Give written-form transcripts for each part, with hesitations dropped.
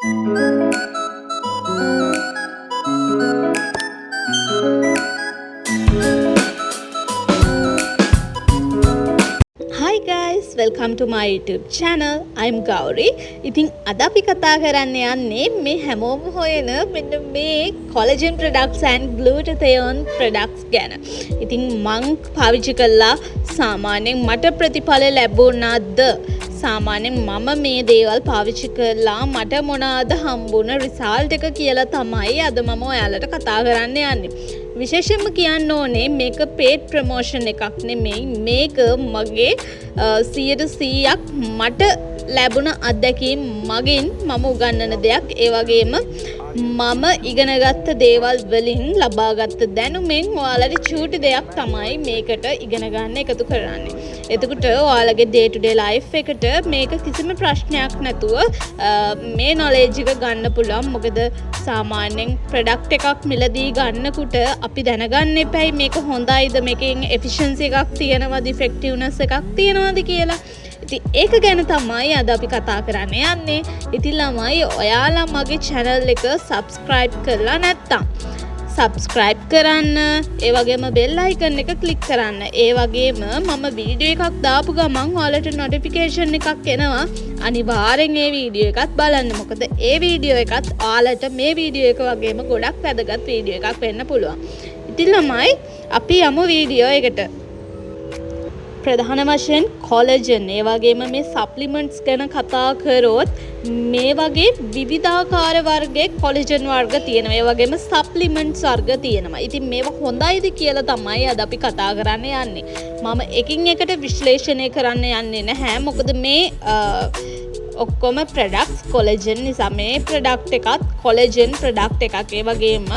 Hi guys, welcome to my YouTube channel. I'm Gauri. ඉතින් අද අපි කතා කරන්න යන්නේ මේ හැමෝම හොයන මෙන්න මේ collagen products and glutathione products ගැන. ඉතින් මං පාවිච්චි කළා සාමාන්‍යයෙන් මට ප්‍රතිඵල ලැබුණාද? සාමාන්‍යයෙන් මම මේ දේවල් පාවිච්චි කළා මට මොනවාද හම්බුණ result එක කියලා තමයි අද මම ඔයාලට කතා කරන්න යන්නේ. විශේෂයෙන්ම කියන්න ඕනේ මේක paid promotion එකක් නෙමෙයි. මේක මගේ 100%ක් මට ලැබුණ අත්දැකීම් මගින් මම උගන්වන දෙයක්. ඒ වගේම මම ඉගෙනගත්ත දේවල් වලින් ලබාගත්ත දැනුමෙන් ඔයාලට චූටි දෙයක් තමයි මේකට ඉගෙන ගන්න එකතු කරන්නේ. එතකොට ඔයාලගේ day to day life එකට මේක කිසිම ප්‍රශ්නයක් නැතුව මේ knowledge එක ගන්න පුළුවන්. මොකද සාමාන්‍යයෙන් product එකක් මිලදී ගන්නකොට අපි දැනගන්න එපැයි මේක හොඳයිද, මේකෙන් efficiency එකක් තියෙනවද, effectiveness එකක් තියෙනවද කියලා. ඉතින් ඒක ගැන තමයි අද අපි කතා කරන්න යන්නේ. ඉතින් ළමයි ඔයාලා මගේ channel එක subscribe කරලා නැත්නම් subscribe කරන්න, ඒ වගේම bell icon එක click කරන්න. ඒ වගේම මම වීඩියෝ එකක් දාපු ගමන් ඔයාලට notification එකක් එනවා. අනිවාර්යෙන් ඒ වීඩියෝ එකත් බලන්න. මොකද ඒ වීඩියෝ එකත් ඔයාලට මේ වීඩියෝ එක වගේම ගොඩක් වැදගත් වීඩියෝ එකක් වෙන්න පුළුවන්. ඉතින් ළමයි අපි යමු වීඩියෝ එකට. ප්‍රධාන වශයෙන් collagen ඒ වගේම මේ supplements ගැන කතා කරොත් මේ වගේ විවිධාකාර වර්ගයේ collagen වර්ග තියෙනවා. ඒ වගේම supplements වර්ග තියෙනවා. ඉතින් මේවා හොඳයිද කියලා තමයි අද අපි කතා කරන්න යන්නේ. මම එකින් එකට විශ්ලේෂණය කරන්න යන්නේ නැහැ. මොකද මේ ඔක්කොම products collagen නිසා මේ product එකත් collagen product එකක්. ඒ වගේම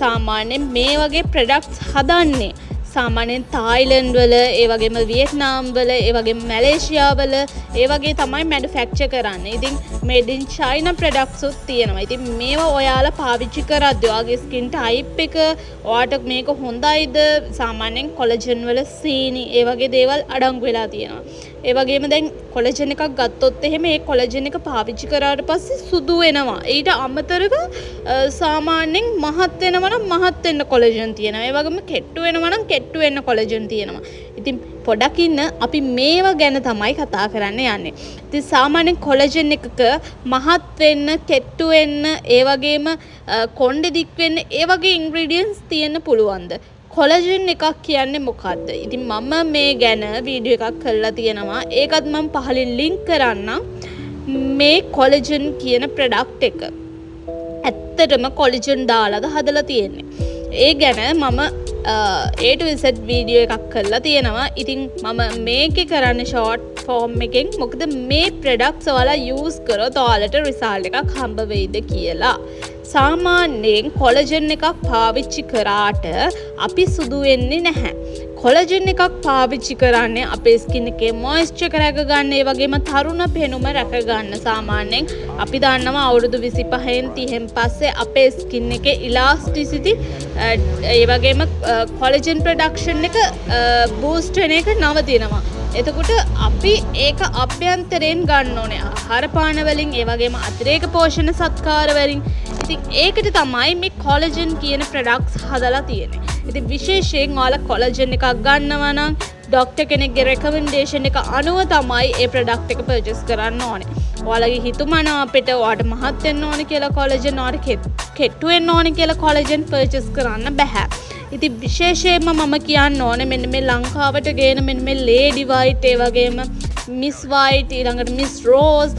සාමාන්‍යයෙන් මේ වගේ products හදන්නේ සාමාන්‍යයෙන් තායිලන්ඩ් වල, ඒ වගේම වියට්නාම් වල, ඒ වගේම මැලේසියා වල ඒ වගේ තමයි මැනුෆැක්චර් කරන්නේ. ඉතින් made in China products උත් තියෙනවා. ඉතින් මේවා ඔයාලා පාවිච්චි කරද්දී ඔයාගේ skin type එක ඔයාට මේක හොඳයිද? සාමාන්‍යයෙන් collagen වල සීනි ඒ වගේ දේවල් අඩංගු වෙලා තියෙනවා. ඒ වගේම දැන් collagen එකක් ගත්තොත් එහෙම ඒ collagen එක පාවිච්චි කරාට පස්සේ සුදු වෙනවා. ඊට අමතරව සාමාන්‍යයෙන් මහත් වෙනවා නම් මහත් වෙන්න collagen තියෙනවා. ඒ වගේම කෙට්ටු වෙනවා නම් කෙට්ටු වෙන්න collagen තියෙනවා. ඉතින් පොඩක් ඉන්න අපි මේවා ගැන තමයි කතා කරන්න යන්නේ. ඉතින් සාමාන්‍යයෙන් collagen එකක මහත් වෙන්න, කෙට්ටු වෙන්න, ඒ වගේම කොණ්ඩේ දික් වෙන්න ඒ වගේ ingredients තියෙන්න පුළුවන්ද? collagen එකක් කියන්නේ මොකක්ද? ඉතින් මම මේ ගැන වීඩියෝ එකක් කරලා තියෙනවා. ඒකත් මම පහලින් link කරන්නම්. මේ collagen කියන product එක ඇත්තටම collagen දාලාද හදලා තියෙන්නේ. ඒ ගැන මම A to Z වීඩියෝ එකක් කරලා තියෙනවා. ඉතින් මම මේකේ කරන්නේ short form එකෙන්. මොකද මේ products ඔයාලා use කරොත් ඔයාලට result එකක් හම්බ වෙයිද කියලා. සාමාන්‍යයෙන් collagen එකක් පාවිච්චි කරාට අපි සුදු වෙන්නේ නැහැ. collagen එකක් පාවිච්චි කරන්නේ අපේ skin එකේ moisture එක රැක ගන්න, ඒ වගේම තරුණ පෙනුම රැක ගන්න. සාමාන්‍යයෙන් අපි දන්නවා අවුරුදු 25න් 30න් පස්සේ අපේ skin එකේ elasticity ඒ වගේම collagen production එක boost වෙන එක නවතිනවා. එතකොට අපි ඒක අභ්‍යන්තරයෙන් ගන්න ඕනේ. ආහාර පාන වලින්, ඒ වගේම අතිරේක පෝෂණ සත්කාර වලින්. ඉතින් ඒකට තමයි මේ collagen කියන products හදලා තියෙන්නේ. ඉතින් විශේෂයෙන් ඔයාලා collagen එකක් ගන්නවා නම් ડોක්ටර් කෙනෙක්ගේ recommendation එක අනුව තමයි ඒ product එක purchase කරන්න ඕනේ. ඔයාලගේ හිතුමනාපෙට ඔයාට මහත් වෙන්න ඕනේ කියලා collagen, ඔයාට කෙට්ටු වෙන්න ඕනේ කියලා collagen purchase කරන්න බෑ. ඉතින් විශේෂයෙන්ම මම කියන්න ඕනේ මෙන්න මේ ලංකාවට ගේන මෙන්න මේ Lady White, ඒ වගේම Miss White, ඊළඟට Miss Rose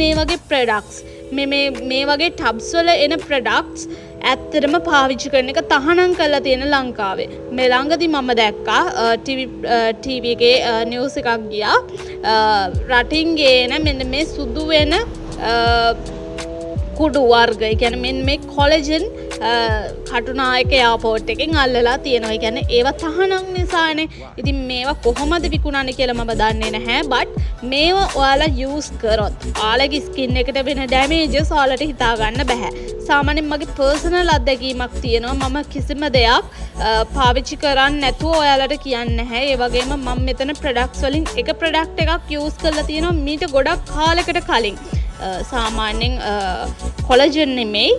මේ වගේ products මේ වගේ tubs වල එන products ඇත්තටම පාවිච්චි කරන එක තහනම් කරලා තියෙන ලංකාවේ. මේ ළඟදී මම දැක්කා TV එකේ නිවුස් එකක් ගියා. රටින් ගේන මෙන්න මේ සුදු වෙන කුඩු වර්ග. ඒ කියන්නේ මෙන්න මේ collagen කටුනායක එයාපෝට් එකෙන් අල්ලලා තියෙනවා. ඒ කියන්නේ ඒවා තහනම් නිසානේ. ඉතින් මේවා කොහොමද විකුණන්නේ කියලා මම දන්නේ නැහැ. but මේවා ඔයාලා use කරොත් ඔයාලගේ skin එකට වෙන damages ඔයාලට හිතා ගන්න බෑ. සාමාන්‍යයෙන් මගේ personal අත්දැකීමක් තියෙනවා. මම කිසිම දෙයක් පාවිච්චි කරන්නේ නැතුව ඔයාලට කියන්නේ නැහැ. ඒ වගේම මම මෙතන products වලින් එක product එකක් use කරලා තියෙනවා මීට ගොඩක් කාලයකට කලින්. සාමාන්‍යයෙන් කොලජන් නෙමෙයි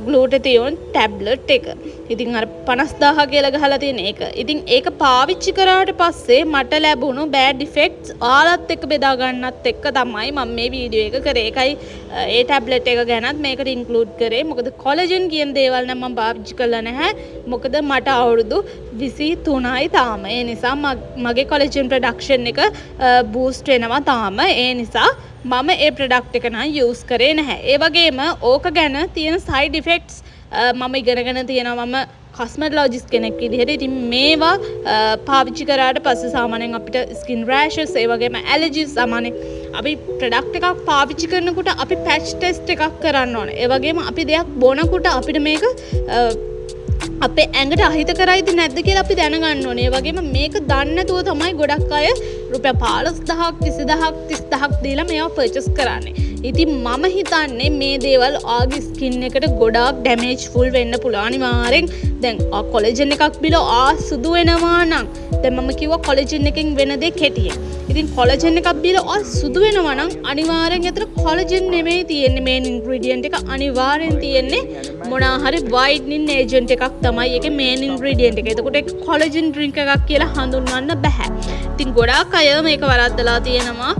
ග්ලූටතියෝන් ටැබ්ලට් එක. ඉතින් අර 50000 කියලා ගහලා තියෙන එක. ඉතින් ඒක පාවිච්චි කරාට පස්සේ මට ලැබුණු බෑඩ් ඉෆෙක්ට්ස් ආලත් එක්ක බෙදා ගන්නත් එක්ක තමයි මම මේ වීඩියෝ එක කරේ. ඒකයි ඒ ටැබ්ලට් එක ගැනත් මේකට ඉන්ක්ලූඩ් කරේ. මොකද කොලජන් කියන දේවල් නම් මම පාවිච්චි කරලා නැහැ. මොකද මට අවුරුදු 23යි තාම. ඒ නිසා මගේ කොලජන් ප්‍රොඩක්ෂන් එක බූස්ට් වෙනවා තාම. ඒ නිසා මම ඒ ප්‍රොඩක්ට් එක නම් යූස් කරේ නැහැ. ඒ වගේම ඕක ගැන තියෙන සයිඩ් ඉෆෙක්ට්ස් මම ඉගෙනගෙන තියෙනවා. මම කොස්මෙටොලොජිස්ට් කෙනෙක් විදිහට. ඉතින් මේවා පාවිච්චි කරාට පස්සේ සාමාන්‍යයෙන් අපිට ස්කින් රෑෂස් ඒ වගේම ඇලර්ජිස් සාමාන්‍යයෙන් අපි ප්‍රොඩක්ට් එකක් පාවිච්චි කරනකොට අපි පැච් ටෙස්ට් එකක් කරන්න ඕනේ. ඒ වගේම අපි දෙයක් බොනකොට අපිට මේක අපේ ඇඟට අහිත කරයිද නැද්ද කියලා අපි දැනගන්න ඕනේ. ඒ වගේම මේක දන්නේ නැතුව තමයි ගොඩක් අය රුපියල් 15000ක් 20000ක් 30000ක් දීලා මේවා පර්චේස් කරන්නේ. ඉතින් මම හිතන්නේ මේ දේවල් ආගේ ස්කින් එකට ගොඩාක් ඩැමේජ් ෆුල් වෙන්න පුළුවන්. අනිවාර්යෙන් දැන් කොලජන් එකක් බිලා සුදු වෙනවා නම් දැන් මම කිව්වා කොලජන් එකෙන් වෙන දේ කෙටියෙන්. ඉතින් කොලජන් එකක් බිලා සුදු වෙනවා නම් අනිවාර්යෙන් එතන කොලජන් නෙමෙයි තියෙන්නේ මේන් ඉන්ග්‍රීඩියන්ට් එක. අනිවාර්යෙන් තියෙන්නේ මොනවා හරි වයිට්නින් ඒජන්ට් එකක් තමයි ඒකේ මේන් ඉන්ග්‍රීඩියන්ට් එක. එතකොට ඒක කොලජන් ඩ්‍රින්ක් එකක් කියලා හඳුන්වන්න බෑ. ඉතින් ගොඩාක් අය මේක වරද්දලා තියෙනවා.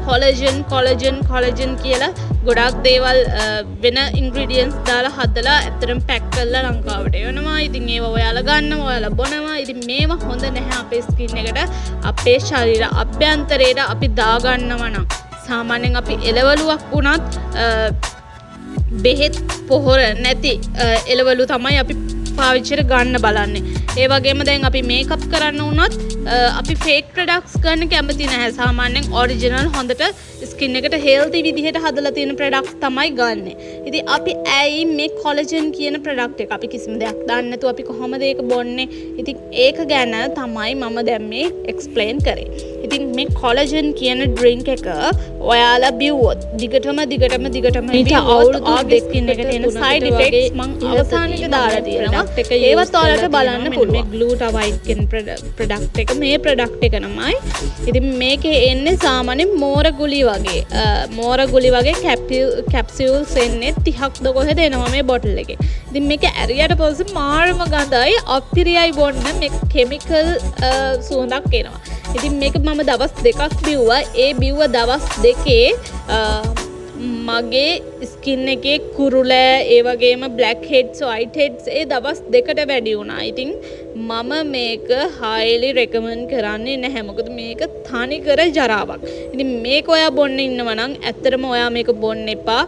කොලජන් කියලා ගොඩාක් දේවල් වෙන ඉන්ග්‍රීඩියන්ට්ස් දාලා හදලා ඇත්තටම පැක් කරලා ලංකාවට එවනවා. ඉතින් ඒවා ඔයාලා ගන්නවා, ඔයාලා බොනවා. ඉතින් මේවා හොඳ නැහැ අපේ ස්කින් එකට, අපේ ශරීර අභ්‍යන්තරයට අපි දාගන්නවා නම්. සාමාන්‍යයෙන් අපි එළවලුවක් වුණත් බෙහෙත් පොහොර නැති එළවලු තමයි අපි පාවිච්චිට ගන්න බලන්නේ. ඒ වගේම දැන් අපි මේකප් කරන්න වුණත් අපි ෆේක් ප්‍රොඩක්ට්ස් ගන්න කැමති නැහැ. සාමාන්‍යයෙන් ඔරිජිනල් හොඳට ස්කින් එකට හෙල්ති විදිහට හදලා තියෙන ප්‍රොඩක්ට්ස් තමයි ගන්නෙ. ඉතින් අපි ඇයි මේ කොලජන් කියන ප්‍රොඩක්ට් එක අපි කිසිම දෙයක් දන්නේ නැතුව අපි කොහොමද ඒක බොන්නේ? ඉතින් ඒක ගැන තමයි මම දැන් මේ එක්ස්ප්ලেইন කරේ. ඉතින් මේ කොලජන් කියන ඩ්‍රින්ක් එක ඔයාලා බිව්වොත් දිගටම ඊට අවුරුදු ස්කින් එකට එන සයිඩ් ඉෆෙක්ට්ස් මම අවසානයේ දාලා තියෙනවා. ඒවත් ඔයාලට බලන්න පුළුවන්. මේ ග්ලූටවයිට් කියන ප්‍රොඩක්ට් එක මේ ප්‍රොඩක්ට් එක නමයි. ඉතින් මේකේ එන්නේ සාමාන්‍යයෙන් මෝර ගුලි වගේ කැප්සියුල්ස් එන්නේ 30ක්ද කොහෙද එනවා මේ බොටල් එකේ. ඉතින් මේක ඇරියට පස්සේ මාරම ගඳයි අපිරියයි බොන්න මේක කෙමිකල් සුවඳක් එනවා. ඉතින් මේක මම දවස් 2ක් බිව්වා. ඒ බිව්ව දවස් 2 මගේ ස්කින් එකේ කුරුල ඒ වගේම බ්ලැක් හෙඩ්ස් වයිට් හෙඩ්ස් ඒ දවස් 2කට වැඩි වුණා. ඉතින් මම මේක highly recommend කරන්නේ නැහැ. මොකද මේක තනිකර ජරාවක්. ඉතින් මේක ඔයා බොන්න ඉන්නවා නම් ඇත්තටම ඔයා මේක බොන්න එපා.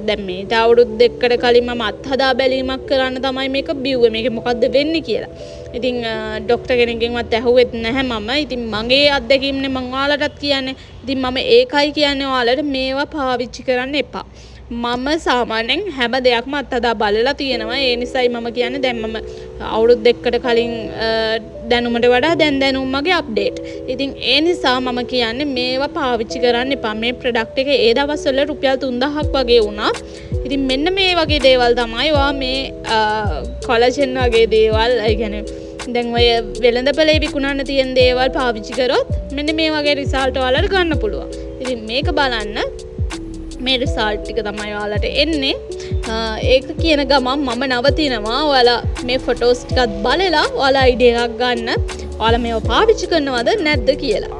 දැන් මේ අවුරුදු 2කට කලින් මම අත්හදා බැලීමක් කරන්න තමයි මේක බිව්වේ. මේක මොකද්ද වෙන්නේ කියලා. ඉතින් ડોක්ටර් කෙනෙක්ගෙන්වත් ඇහුවෙත් නැහැ මම. ඉතින් මගේ අත්දැකීම්නේ මම ඔයාලටත් කියන්නේ. ඉතින් මම ඒකයි කියන්නේ ඔයාලට මේවා පාවිච්චි කරන්න එපා. මම සාමාන්‍යයෙන් හැම දෙයක්ම අත්හදා බලලා තියෙනවා. ඒ නිසායි මම කියන්නේ දැන් මම අවුරුදු 2කට කලින් දැනුමට වඩා දැන් දැනුම් මගේ අප්ඩේට්. ඉතින් ඒ නිසා මම කියන්නේ මේවා පාවිච්චි කරන්න එපා. මේ ප්‍රොඩක්ට් එක ඒ දවස්වල රුපියල් 3000ක් වගේ වුණා. ඉතින් මෙන්න මේ වගේ දේවල් තමයි ඔයා මේ කොලජන් වගේ දේවල් ඒ කියන්නේ දැන් ඔය වෙළඳපොලේ විකුණන්න තියෙන දේවල් පාවිච්චි කරොත් මෙන්න මේ වගේ රිසල්ට් ඔයාලට ගන්න පුළුවන්. ඉතින් මේක බලන්න මේ රිසල්ට් ටික තමයි ඔයාලට එන්නේ. ඒක කියන ගමන් මම නවතිනවා. ඔයාලා මේ ෆොටෝස් ටිකත් බලලා ඔයාලා අයිඩියා එකක් ගන්න. ඔයාලා මේව පාවිච්චි කරනවද නැද්ද කියලා.